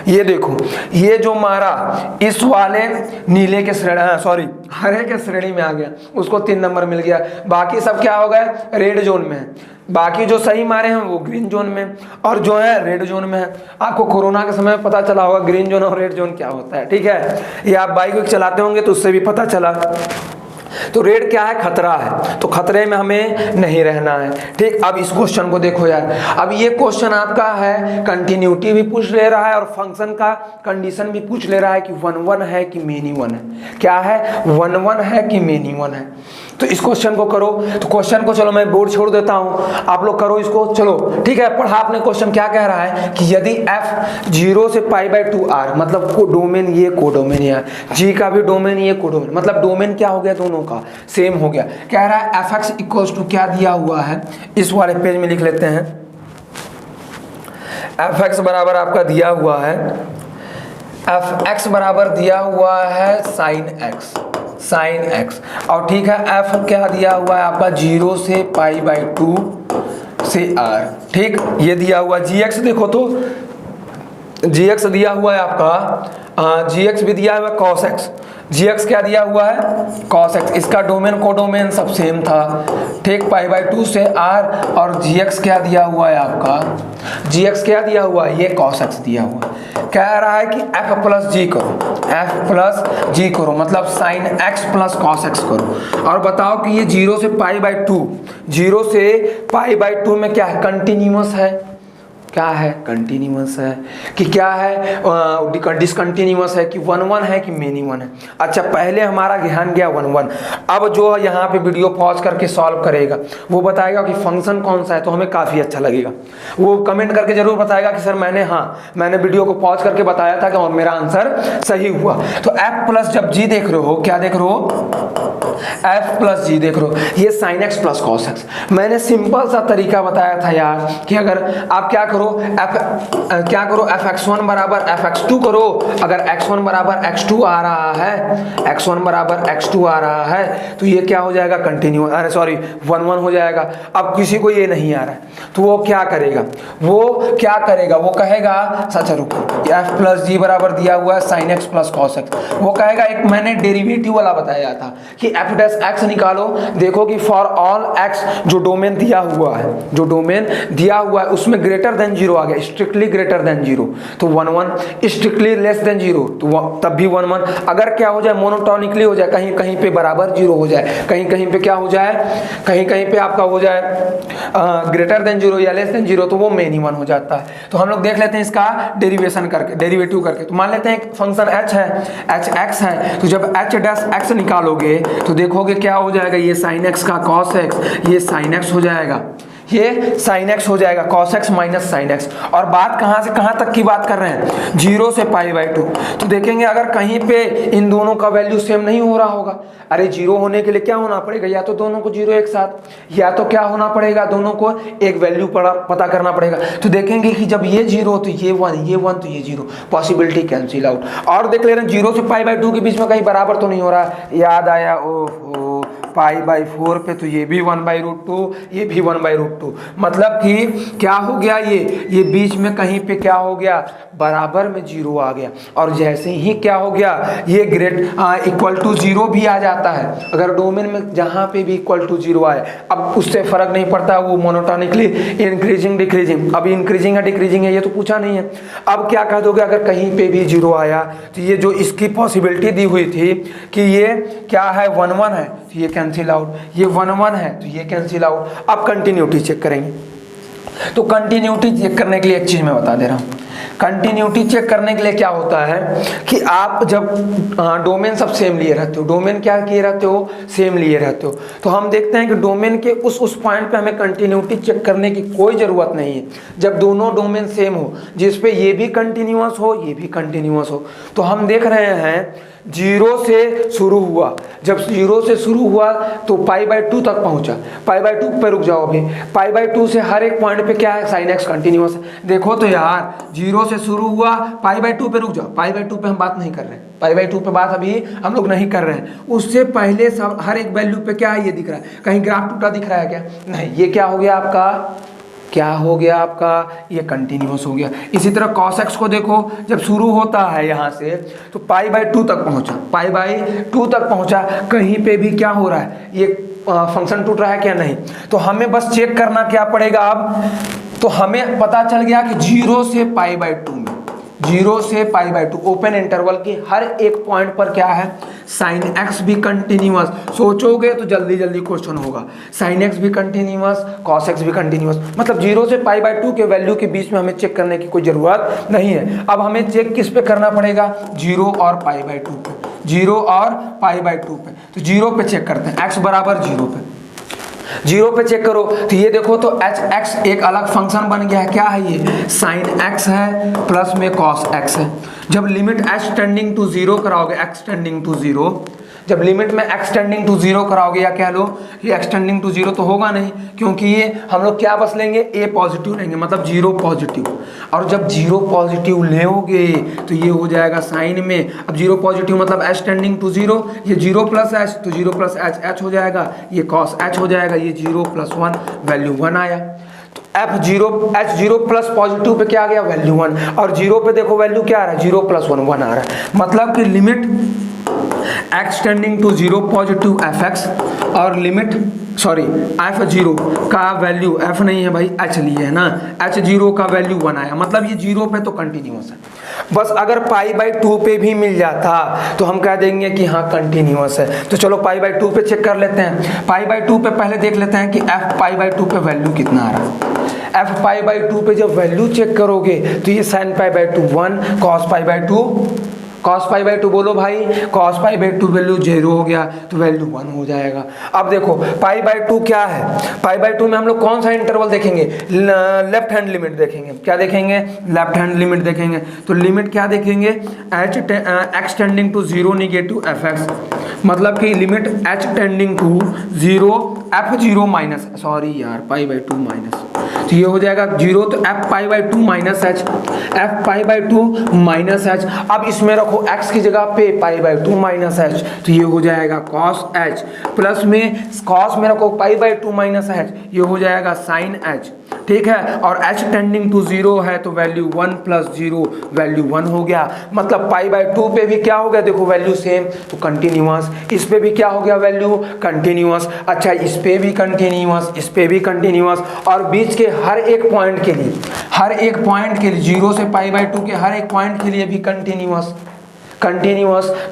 ये देखो, ये जो मारा इस वाले नीले के श्रेणी, सॉरी हरे के श्रेणी में आ गया, उसको 3 नंबर मिल गया। बाकी सब क्या हो गए, रेड जोन में है। बाकी जो सही मारे हैं वो ग्रीन जोन में, और जो है रेड जोन में है। आपको कोरोना के समय पता चला होगा ग्रीन जोन और रेड जोन क्या होता है, ठीक है। ये आप बाइक चलाते होंगे तो उससे भी पता चला। तो रेड क्या है, खतरा है, तो खतरे में हमें नहीं रहना है, ठीक। अब इस क्वेश्चन को देखो यार, अब ये क्वेश्चन आपका है कंटिन्यूटी भी पूछ ले रहा है और फंक्शन का कंडीशन भी पूछ ले रहा है कि 1-1 है कि मेनी 1 है। क्या है, 1-1 है कि मेनी 1 है। तो इस क्वेश्चन को करो। तो क्वेश्चन को चलो मैं बोर्ड छोड़ देता हूं, आप लोग करो इसको, चलो ठीक है। पढ़ा आपने क्वेश्चन क्या कह रहा है कि यदि f 0 से π/2r, मतलब को डोमेन ये कोडोमेन है, g का भी डोमेन ये कोडोमेन, मतलब डोमेन क्या हो गया, दोनों का सेम हो गया। कह रहा है fx इक्वल्स टू क्या दिया हुआ है, इस वाले पेज में लिख लेते हैं। fx बराबर आपका दिया हुआ है, fx बराबर दिया हुआ है sin x, और ठीक है f क्या दिया हुआ है आपका 0 से π/2 से r, ठीक। ये दिया हुआ gx, देखो तो gx दिया हुआ है आपका, gx भी दिया हुआ है cos x, gx क्या दिया हुआ है, cos x। इसका डोमेन कोडोमेन सब सेम था, ठीक, π/2 से r। और gx क्या दिया हुआ है आपका, gx क्या दिया हुआ है, ये cos x दिया हुआ है। कह रहा है कि f + g करो, f + g करो, मतलब sin x + cos x करो। और बताओ कि ये 0 से π/2, 0 से π/2 में क्या है, कंटिन्यूअस है, क्या है, कंटिन्यूअस है कि क्या है, डिसकंटिन्यूअस है कि 1-1 है कि मेनी 1 है। अच्छा, पहले हमारा ध्यान गया 1-1। अब जो यहाँ पे वीडियो पॉज करके सॉल्व करेगा वो बताएगा कि फंक्शन कौन सा है, तो हमें काफ़ी अच्छा लगेगा। वो कमेंट करके जरूर बताएगा कि सर मैंने वीडियो को पॉज करके बताया था कि मेरा आंसर सही हुआ। तो f+ जब g देख रहे हो, क्या देख रहे हो, f + g देख रहे हो, ये sin x + cos x। मैंने सिंपल सा तरीका बताया था यार कि अगर आप क्या करो, fx1 बराबर fx2 करो। अगर x1 बराबर x2 आ रहा है, x1 बराबर x2 आ रहा है, तो ये क्या हो जाएगा, कंटिन्यूअस, अरे सॉरी 1-1 हो जाएगा। अब किसी को ये नहीं आ रहा है तो वो क्या करेगा, वो कहेगा, सच रुको, f + g बराबर दिया हुआ है sin x + cos x। वो कहेगा, एक मैंने डेरिवेटिव वाला बताया था कि f' निकालो। देखो कि फॉर ऑल x जो डोमेन दिया हुआ है, उसमें ग्रेटर देन 0 आ गया, स्ट्रिक्टली ग्रेटर देन 0 तो 1-1, स्ट्रिक्टली लेस देन 0 तो तब भी 1-1। अगर क्या हो जाए, मोनोटोनिकली हो जाए, कहीं कहीं पे बराबर 0 हो जाए, कहीं कहीं पे क्या हो जाए, कहीं कहीं पे आपका हो जाए ग्रेटर देन 0 या लेस देन 0, तो वो मेनी 1 हो जाता है। तो हम लोग देख लेते हैं इसका डेरिवेटिव करके। तो मान लेते हैं एक फंक्शन h है, hx है, तो जब h' निकालोगे तो देखोगे क्या हो जाएगा, ये sin x का cos x, ये sin x हो जाएगा, ये sin x हो जाएगा, cos x minus sin x। और बात कहाँ से कहाँ तक की बात कर रहे हैं, 0 से π/2। तो देखेंगे अगर कहीं पे इन दोनों का वैल्यू सेम नहीं हो रहा होगा, अरे 0 होने के लिए क्या होना पड़ेगा, या तो दोनों को 0 एक साथ, या तो क्या होना पड़ेगा, दोनों को एक वैल्यू पता करना पड़ेगा। तो देखेंगे कि जब ये 0 तो ये 1, ये 1 तो ये 0, पॉसिबिलिटी कैंसिल आउट। और देख ले रहे हैं 0 से π/2 के बीच में कहीं बराबर तो नहीं हो रहा, याद आया, ओहो π/4 पे तो ये भी 1/√2, ये भी 1/√2, मतलब कि क्या हो गया, ये बीच में कहीं पे क्या हो गया, बराबर में 0 आ गया। और जैसे ही क्या हो गया, ये इक्वल टू 0 भी आ जाता है। अगर डोमेन में जहाँ पे भी इक्वल टू 0 आए, अब उससे फर्क नहीं पड़ता, वो मोनोटोनिकली इंक्रीजिंग डिक्रीजिंग, अभी इंक्रीजिंग है डिक्रीजिंग है ये तो पूछा नहीं है। अब क्या कह दोगे, अगर कहीं पे भी 0 आया तो ये जो इसकी पॉसिबिलिटी दी हुई थी कि ये क्या है 1-1 है, तो ये कैंसिल आउट, ये 1 1 है तो ये कैंसिल आउट। अब कंटिन्यूटी चेक करेंगे, तो कंटिन्यूटी चेक करने के लिए एक चीज मैं बता दे रहा हूँ। कंटिन्यूटी चेक करने के लिए क्या होता है कि आप जब डोमेन सब सेम लिए रहते हो, डोमेन क्या किए रहते हो, सेम लिए रहते हो, तो हम देखते हैं कि डोमेन के उस पॉइंट पे हमें कंटिन्यूटी चेक करने की कोई ज़रूरत नहीं है जब दोनों डोमेन सेम हो, जिस पे ये भी कंटिन्यूअस हो ये भी कंटिन्यूअस हो। तो हम देख रहे हैं 0 से शुरू हुआ, जब 0 से शुरू हुआ तो π/2 तक पहुंचा, π/2 पे रुक जाओ अभी, π/2 से हर एक पॉइंट पे क्या है, sin x कंटिन्यूअस है। देखो तो यार 0 से शुरू हुआ, π/2 पे रुक जाओ, π/2 पे हम बात नहीं कर रहे हैं, π/2 पे बात अभी हम लोग नहीं कर रहे हैं। उससे पहले सब हर एक वैल्यू पे क्या है, ये दिख रहा है, कहीं ग्राफ टूटा दिख रहा है क्या, नहीं, ये क्या हो गया आपका, क्या हो गया आपका, ये कंटिन्यूअस हो गया। इसी तरह cos x को देखो, जब शुरू होता है यहाँ से तो π/2 तक पहुँचा, π/2 तक पहुँचा, कहीं पे भी क्या हो रहा है, ये फंक्शन टूट रहा है क्या, नहीं। तो हमें बस चेक करना क्या पड़ेगा अब, तो हमें पता चल गया कि 0 से π/2 में, 0 से π/2 ओपन इंटरवल के हर एक पॉइंट पर क्या है, sin x भी कंटिन्यूअस। सोचोगे तो जल्दी जल्दी क्वेश्चन होगा, sin x भी कंटिन्यूअस, cos x भी कंटिन्यूअस, मतलब 0 से π/2 के वैल्यू के बीच में हमें चेक करने की कोई ज़रूरत नहीं है। अब हमें चेक किस पे करना पड़ेगा, 0 और π/2 पे, 0 और π/2 पे। तो 0 पे चेक करते हैं, x बराबर 0 पे, 0 पे चेक करो तो ये देखो तो एच एक्स एक अलग फंक्शन बन गया है, क्या है ये, साइन x है प्लस में cos x है। जब लिमिट h टेंडिंग टू 0 कराओगे, x टेंडिंग टू 0, जब लिमिट में x टेंडिंग टू 0 कराओगे, या कह लो ये x टेंडिंग टू 0 तो होगा नहीं, क्योंकि ये हम लोग क्या बस लेंगे, a पॉजिटिव लेंगे, मतलब 0 पॉजिटिव। और जब 0 पॉजिटिव लेोगे तो ये हो जाएगा साइन में, अब 0 पॉजिटिव मतलब h टेंडिंग टू 0, ये 0 प्लस h तो 0 प्लस h h हो जाएगा, ये cos h हो जाएगा, ये 0 प्लस 1 वैल्यू 1 आया। तो h0 प्लस पॉजिटिव पे क्या आ गया, वैल्यू 1, और 0 पे देखो वैल्यू क्या आ रहा है, 0 प्लस 1 1 आ रहा है। मतलब कि limit x tending to 0 positive fx और लिमिट f0 का वैल्यू, f नहीं है भाई h लिए है ना, h0 का वैल्यू 1 आया, मतलब ये 0 पे तो कंटिन्यूअस है। बस अगर π/2 पे भी मिल जाता तो हम कह देंगे कि हाँ कंटिन्यूअस है। तो चलो π/2 पे चेक कर लेते हैं, π/2 पे पहले देख लेते हैं कि f π/2 पे वैल्यू कितना आ रहा है। f π/2 पे जब वैल्यू चेक करोगे तो ये sin π/2 1, cos π/2 बोलो भाई, cos π/2 वैल्यू 0 हो गया तो वैल्यू 1 हो जाएगा। अब देखो π/2 क्या है, π/2 में हम लोग कौन सा इंटरवल देखेंगे, लेफ्ट हैंड लिमिट देखेंगे, क्या देखेंगे, लेफ्ट हैंड लिमिट देखेंगे। तो लिमिट क्या देखेंगे, x tending to 0 negative fx, मतलब कि limit h tending to 0 f0 minus, π/2 minus, तो ये हो जाएगा 0, तो f π/2 minus h, f π/2 minus h। अब इसमें रखो x की जगह पे π/2 माइनस h, तो ये हो जाएगा cos h, प्लस में cos में रखो π/2 माइनस h, ये हो जाएगा sin h, ठीक है। और h टेंडिंग टू 0 है तो वैल्यू 1 प्लस 0 वैल्यू 1 हो गया, मतलब π/2 पे भी क्या हो गया, देखो वैल्यू सेम तो कंटिन्यूअस, इस पे भी क्या हो गया, वैल्यू कंटिन्यूअस। अच्छा, इस पे भी कंटिन्यूअस, इस पे भी कंटिन्यूअस, और बीच के हर एक पॉइंट के लिए, 0 से π/2 के हर एक पॉइंट के लिए भी कंटिन्यूअस।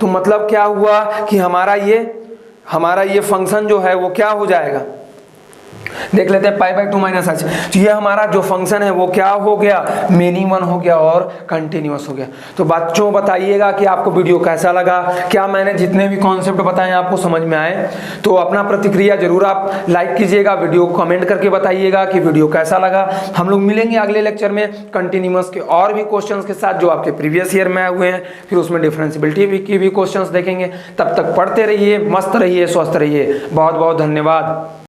तो मतलब क्या हुआ कि हमारा ये फंक्शन जो है वो क्या हो जाएगा, देख लेते हैं π/2 माइनस h। तो ये हमारा जो फंक्शन है वो क्या हो गया, मिनिमम हो गया और कंटिन्यूअस हो गया। तो बच्चों बताइएगा कि आपको वीडियो कैसा लगा, क्या मैंने जितने भी कॉन्सेप्ट बताए आपको समझ में आए। तो अपना प्रतिक्रिया जरूर आप लाइक कीजिएगा, वीडियो को कमेंट करके बताइएगा कि वीडियो कैसा लगा। हम लोग मिलेंगे अगले लेक्चर में कंटिन्यूअस के और भी क्वेश्चन के साथ जो आपके प्रीवियस ईयर में आए हुए हैं, फिर उसमें डिफरेंशिएबिलिटी की भी क्वेश्चन देखेंगे। तब तक पढ़ते रहिए, मस्त रहिए, स्वस्थ रहिए। बहुत बहुत धन्यवाद।